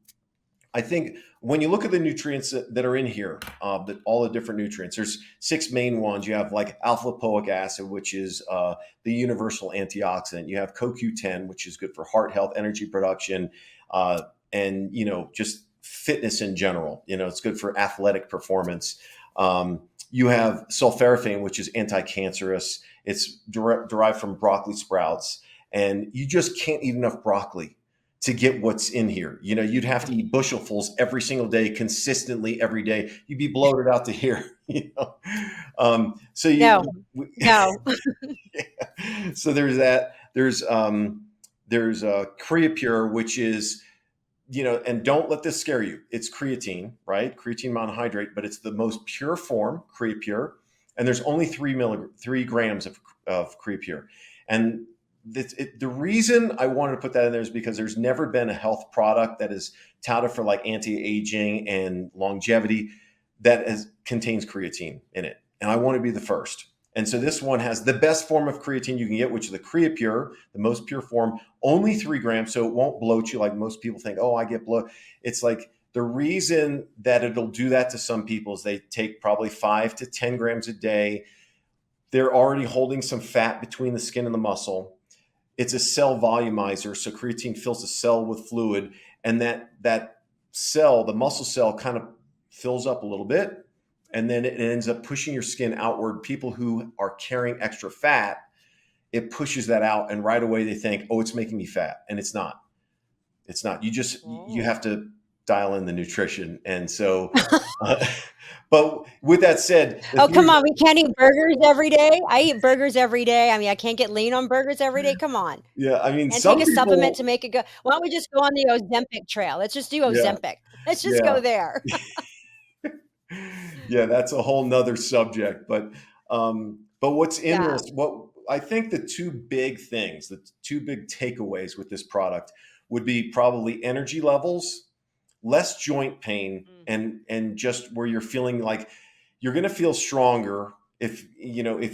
I think when you look at the nutrients that are in here, all the different nutrients, there's 6 main ones. You have like alpha lipoic acid, which is the universal antioxidant. You have CoQ10, which is good for heart health, energy production, and just fitness in general. It's good for athletic performance. You have sulforaphane, which is anti-cancerous. It's derived from broccoli sprouts, and you just can't eat enough broccoli to get what's in here. You'd have to eat bushelfuls every single day, consistently every day. You'd be bloated out to here. So No, no. so there's that. There's Creapure, which is, and don't let this scare you. It's creatine, right? Creatine monohydrate, but it's the most pure form, Creapure, and there's only 3 grams of Creapure, and the reason I wanted to put that in there is because there's never been a health product that is touted for like anti-aging and longevity that contains creatine in it. And I want to be the first. And so this one has the best form of creatine you can get, which is the Creapure, the most pure form, only 3 grams. So it won't bloat you like most people think, oh, I get bloat. It's like the reason that it'll do that to some people is they take probably 5 to 10 grams a day. They're already holding some fat between the skin and the muscle. It's a cell volumizer, so creatine fills the cell with fluid, and that cell, the muscle cell, kind of fills up a little bit, and then it ends up pushing your skin outward. People who are carrying extra fat, it pushes that out, and right away they think, "Oh, it's making me fat," and it's not. It's not. You Oh. have to dial in the nutrition, and so. Uh, but with that said, the Oh, come three. on, we can't eat burgers every day? I eat burgers every day. I mean, I can't get lean on burgers every day, come on. Yeah, I mean, And take some a supplement people. to make it go. Why don't we just go on the Ozempic trail? Let's just do Yeah, Ozempic. Let's just yeah. go there. Yeah, that's a whole nother subject. But what's in Yeah. this, what I think the two big things, the two big takeaways with this product would be probably energy levels, less joint pain, Mhm. and just where you're feeling like you're going to feel stronger. If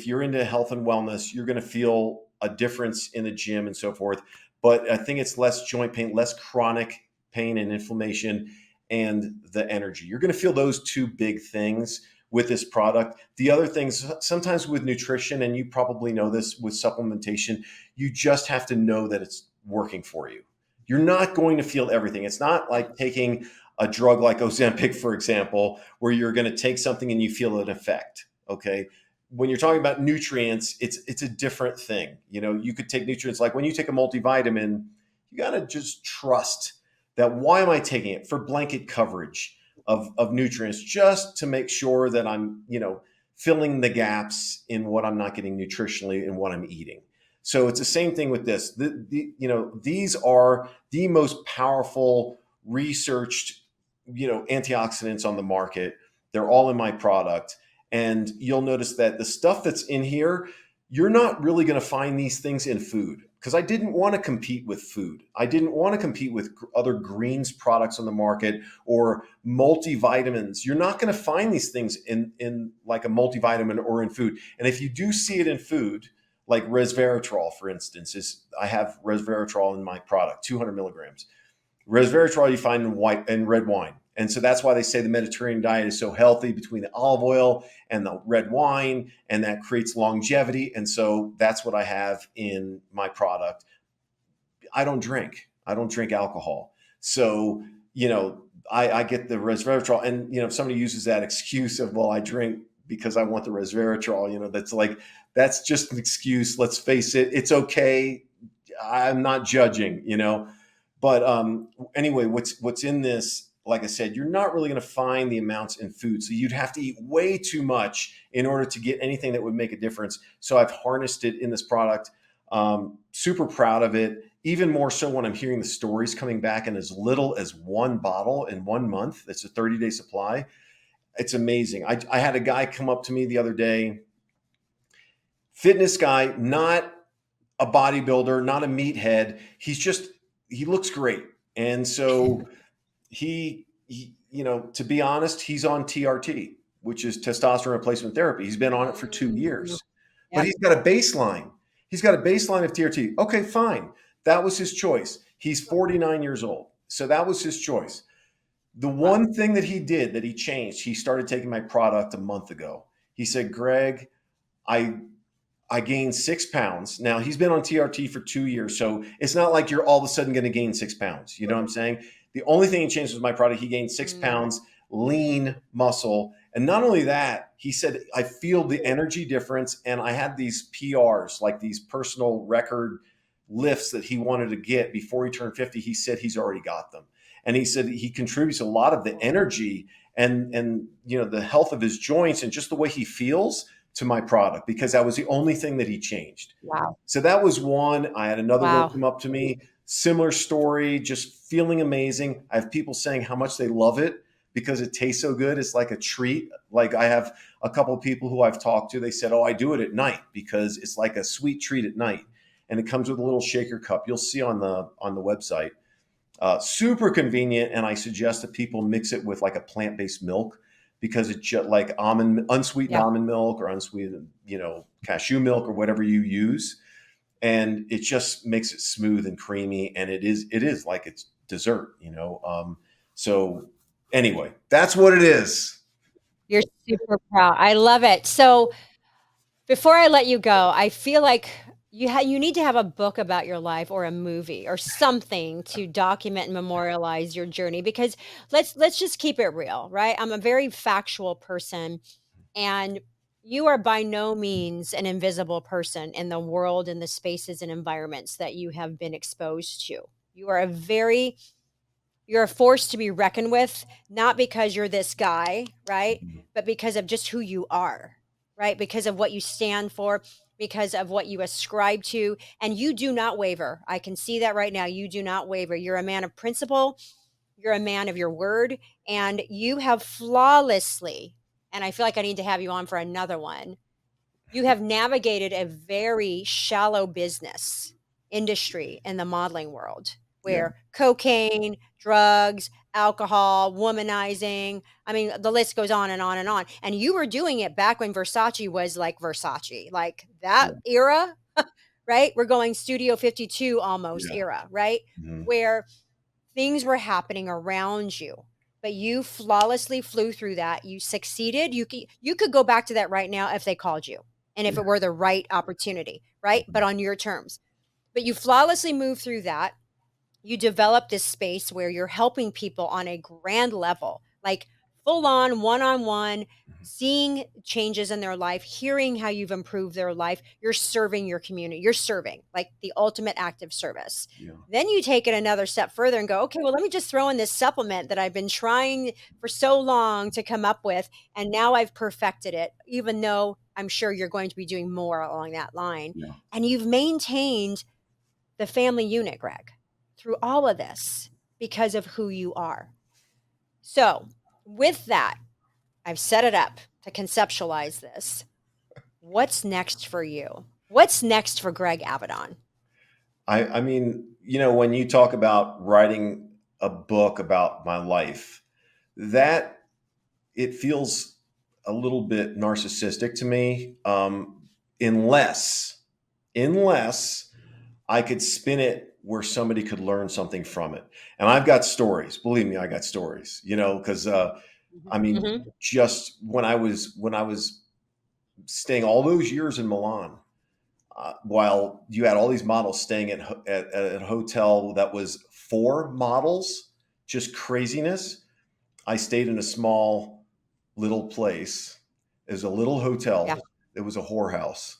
you're into health and wellness, you're going to feel a difference in the gym and so forth. But I think it's less joint pain, less chronic pain and inflammation, and the energy. You're going to feel those two big things with this product. The other things, sometimes with nutrition, and you probably know this with supplementation, you just have to know that it's working for you. You're not going to feel everything. It's not like taking a drug like Ozempic, for example, where you're going to take something and you feel an effect. Okay. When you're talking about nutrients, it's a different thing. You could take nutrients like when you take a multivitamin, you got to just trust that why am I taking it for blanket coverage of nutrients, just to make sure that I'm, filling the gaps in what I'm not getting nutritionally and what I'm eating. So it's the same thing with this. These are the most powerful researched, antioxidants on the market. They're all in my product. And you'll notice that the stuff that's in here, you're not really going to find these things in food, because I didn't want to compete with food. I didn't want to compete with other greens products on the market or multivitamins. You're not going to find these things in like a multivitamin or in food. And if you do see it in food, like resveratrol, for instance, I have resveratrol in my product, 200 milligrams. Resveratrol you find in white and red wine. And so that's why they say the Mediterranean diet is so healthy, between the olive oil and the red wine, and that creates longevity. And so that's what I have in my product. I don't drink alcohol. So, I get the resveratrol. And, if somebody uses that excuse of, well, I drink because I want the resveratrol, that's just an excuse. Let's face it. It's okay. I'm not judging, but anyway, what's in this? Like I said, you're not really going to find the amounts in food, so you'd have to eat way too much in order to get anything that would make a difference. So I've harnessed it in this product. Super proud of it. Even more so when I'm hearing the stories coming back in as little as 1 bottle in 1 month. It's a 30-day supply. It's amazing. I had a guy come up to me the other day. fitness guy, not a bodybuilder, not a meathead. He looks great. And so to be honest, he's on TRT, which is testosterone replacement therapy. He's been on it for 2 years, but Yep. he's got a baseline. He's got a baseline of TRT. Okay, fine. That was his choice. He's 49 years old. So that was his choice. The Wow. one thing that he did that he changed, he started taking my product a month ago. He said, Greg, I I gained 6 pounds. Now he's been on TRT for 2 years, so it's not like you're all of a sudden going to gain 6 pounds. You know what I'm saying? The only thing he changed was my product. He gained six Mm, pounds, lean muscle, and not only that, he said I feel the energy difference. And I had these PRs, like these personal record lifts that he wanted to get before he turned 50. He said he's already got them, and he said he contributes a lot of the energy and the health of his joints and just the way he feels to my product, because that was the only thing that he changed. wow. So that was one. I had another girl Wow. come up to me, similar story, just feeling amazing. I have people saying how much they love it because it tastes so good. It's like a treat. Like I have a couple of people who I've talked to, they said, "Oh, I do it at night because it's like a sweet treat at night." And it comes with a little shaker cup. You'll see on the website. Super convenient, and I suggest that people mix it with like a plant-based milk because it's just like unsweetened Yeah. almond milk or unsweetened, cashew milk or whatever you use, and it just makes it smooth and creamy, and it is like it's dessert. So anyway, that's what it is. You're super proud. I love it. So before I let you go, I feel like you need to have a book about your life or a movie or something to document and memorialize your journey, because let's just keep it real, right? I'm a very factual person, and you are by no means an invisible person in the world and the spaces and environments that you have been exposed to. You are a very You're a force to be reckoned with, not because you're this guy, right? But because of just who you are, right? Because of what you stand for, because of what you ascribe to. And you do not waver. I can see that right now. You do not waver. You're a man of principle, you're a man of your word, and you have flawlessly, and I feel like I need to have you on for another one, you have navigated a very shallow business industry in the modeling world Yeah, where cocaine, drugs, alcohol, womanizing, I mean, the list goes on and on and on. And you were doing it back when Versace was like Versace, like that yeah, era, right? We're going Studio 52 almost yeah. era, right? Mhm. Where things were happening around you, but you flawlessly flew through that. You succeeded. You could go back to that right now if they called you and if Yeah. it were the right opportunity, right? But Mhm. on your terms. But you flawlessly moved through that. You develop this space where you're helping people on a grand level, like full on one, Mhm. seeing changes in their life, hearing how you've improved their life. You're serving your community. You're serving, like the ultimate act of service. Yeah. Then you take it another step further and go, okay, well, let me just throw in this supplement that I've been trying for so long to come up with. And now I've perfected it, even though I'm sure you're going to be doing more along that line. Yeah. And you've maintained the family unit, Greg, through all of this because of who you are. So, with that, I've set it up to conceptualize this. What's next for you? What's next for Greg Avedon? I mean, when you talk about writing a book about my life, that it feels a little bit narcissistic to me, unless I could spin it where somebody could learn something from it. And I've got stories. Believe me, I got stories. Because I mean, Mhm. just when I was staying all those years in Milan, while you had all these models staying at a hotel that was for models, just craziness. I stayed in a small little place. It was a little Yeah. hotel. It was a whorehouse.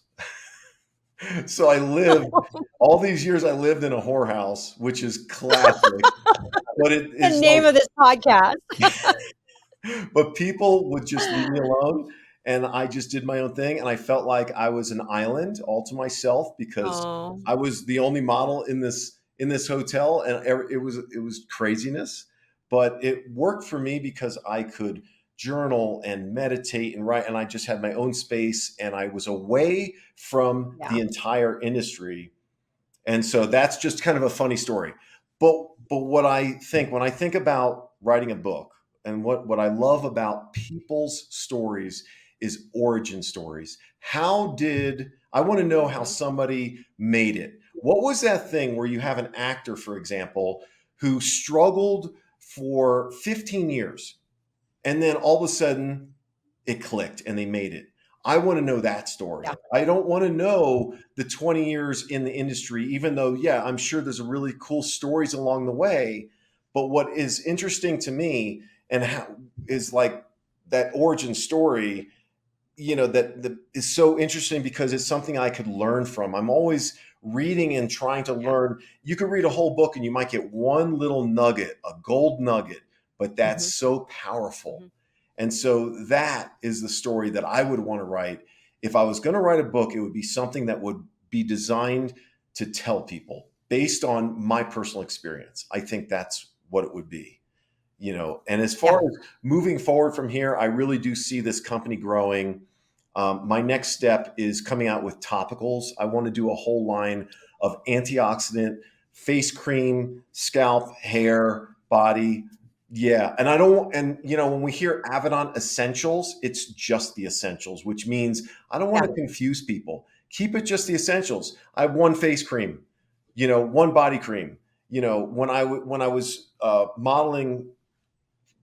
So I lived all these years. I lived in a whorehouse, which is classic. But it The is name like, of this podcast. but people would just leave me alone, and I just did my own thing, and I felt like I was an island all to myself because Oh, I was the only model in this hotel, and it was craziness, but it worked for me because I could journal and meditate and write, and I just had my own space, and I was away from Yeah. the entire industry. And so that's just kind of a funny story. But what I think when I think about writing a book, and what I love about people's stories is origin stories. How did I want to know how Hmm. somebody made it? What was that thing where you have an actor, for example, who struggled for 15 years and then all of a sudden it clicked and they made it? I want to know that story. Yeah. I don't want to know the 20 years in the industry, even though, yeah, I'm sure there's really cool stories along the way. But what is interesting to me and how is like that origin story, that is so interesting because it's something I could learn from. I'm always reading and trying to Yeah. learn. You could read a whole book and you might get one little nugget, a gold nugget, but that's Hmm. so powerful. Hmm. And so that is the story that I would want to write. If I was going to write a book, it would be something that would be designed to tell people based on my personal experience. I think that's what it would be. And as far Yeah. as moving forward from here, I really do see this company growing. My next step is coming out with topicals. I want to do a whole line of antioxidant face cream, scalp, hair, body. Yeah. And I don't, and when we hear Avedon Essentials, it's just the essentials, which means I don't want Yeah. to confuse people. Keep it just the essentials. I have one face cream, one body cream. When I was modeling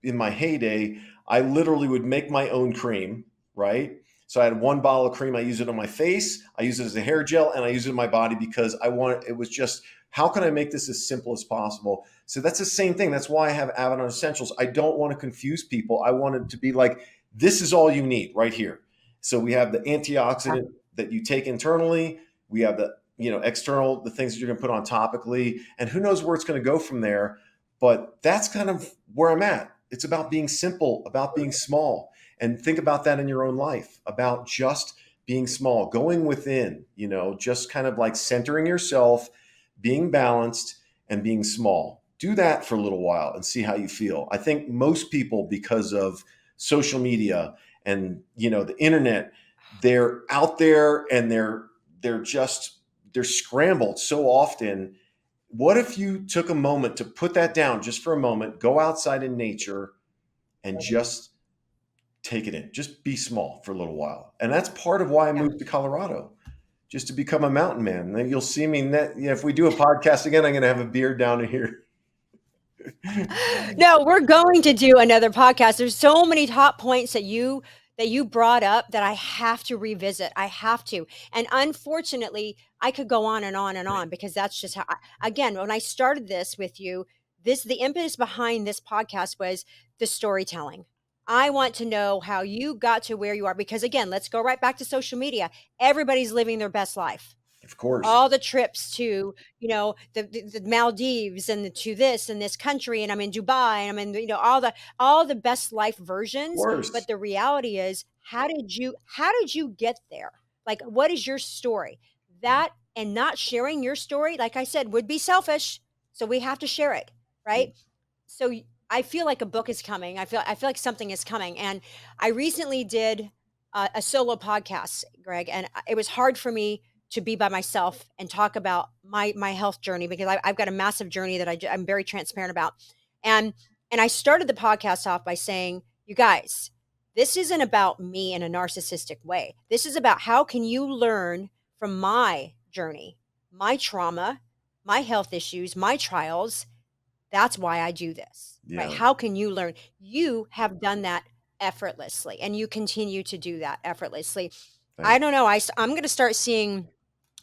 in my heyday, I literally would make my own cream, right? So I had one bottle of cream. I use it on my face. I use it as a hair gel, and I use it in my body because it was just, how can I make this as simple as possible? So that's the same thing. That's why I have Avedon Essentials. I don't want to confuse people. I want it to be like, this is all you need right here. So we have the Yeah. antioxidant that you take internally. We have the, external, the things that you're going to put on topically, and who knows where it's going to go from there. But that's kind of where I'm at. It's about being simple, about being small. And think about that in your own life, about just being small, going within, just kind of like centering yourself, being balanced, and being small. Do that for a little while and see how you feel. I think most people, because of social media and the internet, they're out there and they're scrambled so often. What if you took a moment to put that down just for a moment, go outside in nature and just take it in? Just be small for a little while. And that's part of why I Yeah. moved to Colorado, just to become a mountain man. And then you'll see me if we do a podcast again, I'm going to have a beard down here. No, we're going to do another podcast. There's so many top points that you brought up that I have to revisit. I have to. And unfortunately, I could go on and on and on because that's just how again, when I started this with you, the impetus behind this podcast was the storytelling. I want to know how you got to where you are because again, let's go right back to social media. Everybody's living their best life, Of course. all the trips to the Maldives and to this and this country, and I'm in Dubai, and I'm in all the best life Of versions. But course. the reality is, how did you get there? Like, what is your story? That and not sharing your story, like I said, would be selfish. So we have to share it, Yeah. right? So I feel like a book is coming. I feel like something is coming, and I recently did a solo podcast, Greg, and it was hard for me to be by myself and talk about my health journey because I've got a massive journey that I'm very transparent about, and I started the podcast off by saying, you guys, this isn't about me in a narcissistic way. This is about how can you learn from my journey, my trauma, my health issues, my trials. That's why I do this, right? Yeah. How can you learn? You have done that effortlessly, and you continue to do that effortlessly. I Thank don't know. I'm going to start seeing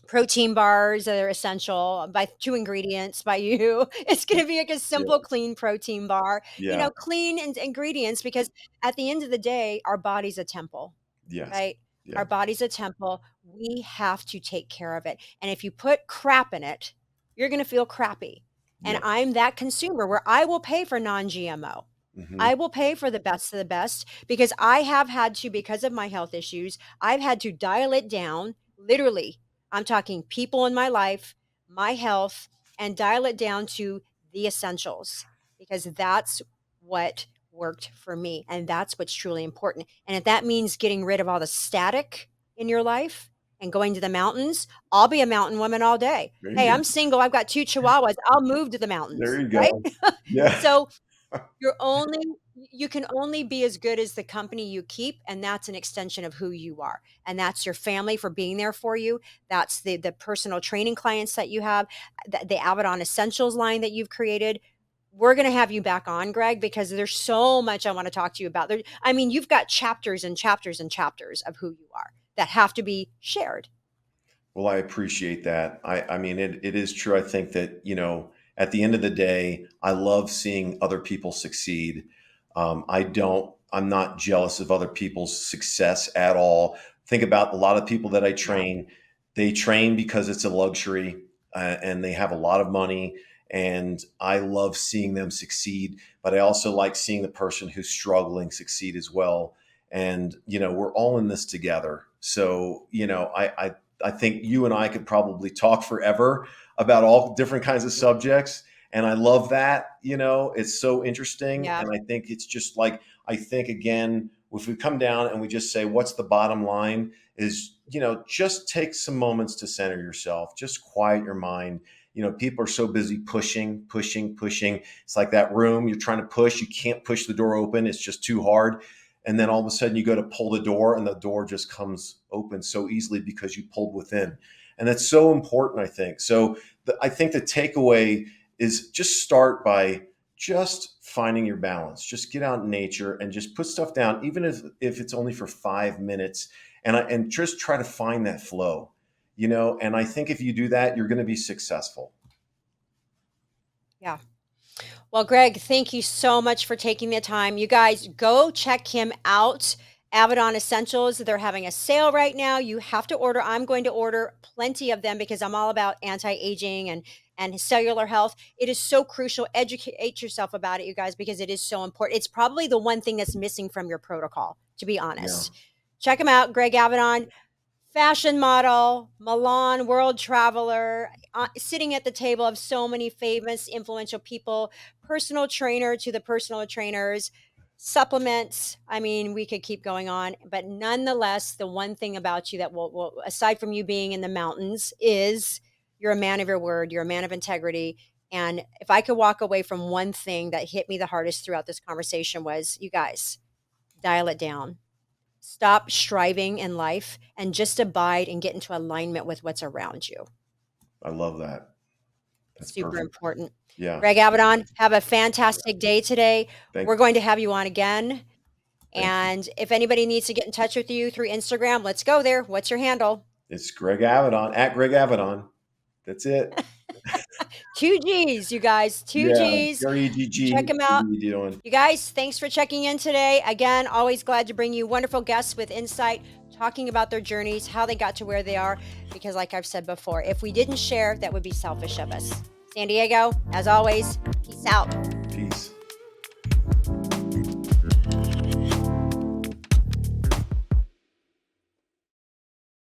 protein bars that are essential by 2 ingredients by you. It's you. going to be like a Yeah. simple, clean protein bar. Yeah. Clean ingredients because at the end of the day, our body's a temple, Yes. right? Yeah. Our body's a temple. We have to take care of it. And if you put crap in it, you're going to feel crappy. And Yeah. I'm that consumer where I will pay for non-GMO. Hmm. I will pay for the best of the best because I have had to, because of my health issues, I've had to dial it down. Literally, I'm talking people in my life, my health, and dial it down to the essentials because that's what worked for me. And that's what's truly important. And if that means getting rid of all the static in your life and going to the mountains, I'll be a mountain woman all day. There Hey, you I'm single. I've got 2 chihuahuas. I'll move to the there mountains, you right? go. Yeah. So you can only be as good as the company you keep, and that's an extension of who you are. And that's your family for being there for you. That's the personal training clients that you have, the Avedon Essentials line that you've created. We're going to have you back on, Greg, because there's so much I want to talk to you about. I mean, you've got chapters and chapters and chapters of who you are that have to be shared. Well, I appreciate that. I mean, it is true. I think that, at the end of the day, I love seeing other people succeed. I'm not jealous of other people's success at all. Think about a lot of people that I Yeah. train. They train because it's a luxury, and they have a lot of money. And I love seeing them succeed, but I also like seeing the person who's struggling succeed as well. And, we're all in this together. So, I think you and I could probably talk forever about all different kinds of subjects. And I love that, it's so interesting. Yeah. And I think it's just like, I think again, if we come down and we just say, what's the bottom line is, just take some moments to center yourself, just quiet your mind. People are so busy pushing, pushing, pushing. It's like that room you're trying to push. You can't push the door open. It's just too hard. And then all of a sudden you go to pull the door and the door just comes open so easily because you pulled within. And that's so important, I think. So I think the takeaway is just start by just finding your balance. Just get out in nature and just put stuff down, even if it's only for 5 minutes, and just try to find that flow. And I think if you do that, you're going to be successful. Yeah. Well, Greg, thank you so much for taking the time. You guys go check him out. Avedon Essentials. They're having a sale right now. You have to order. I'm going to order plenty of them because I'm all about anti-aging and cellular health. It is so crucial. Educate yourself about it, you guys, because it is so important. It's probably the one thing that's missing from your protocol, to be Yeah, honest. Check him out, Greg Avedon, fashion model, Milan world traveler, sitting at the table of so many famous, influential people, personal trainer to the personal trainers, supplements. I mean, we could keep going on, but nonetheless, the one thing about you that will aside from you being in the mountains, is you're a man of your word, you're a man of integrity. And if I could walk away from one thing that hit me the hardest throughout this conversation was, you guys, dial it down. Stop striving in life and just abide and get into alignment with what's around you. I love that. That's Super perfect. important. Yeah. Greg Avedon, have a fantastic day today. Thank, We're going to have you on again. thank you. And if anybody needs to get in touch with you through Instagram, let's go there. What's your handle? It's Greg Avedon at Greg Avedon. That's it. 2 G's, you guys. Two Yeah. G's. Check G-R-E-G-G. them What out. are you doing? You guys, thanks for checking in today. Again, always glad to bring you wonderful guests with insight, talking about their journeys, how they got to where they are. Because, like I've said before, if we didn't share, that would be selfish of us. San Diego, as always, peace out.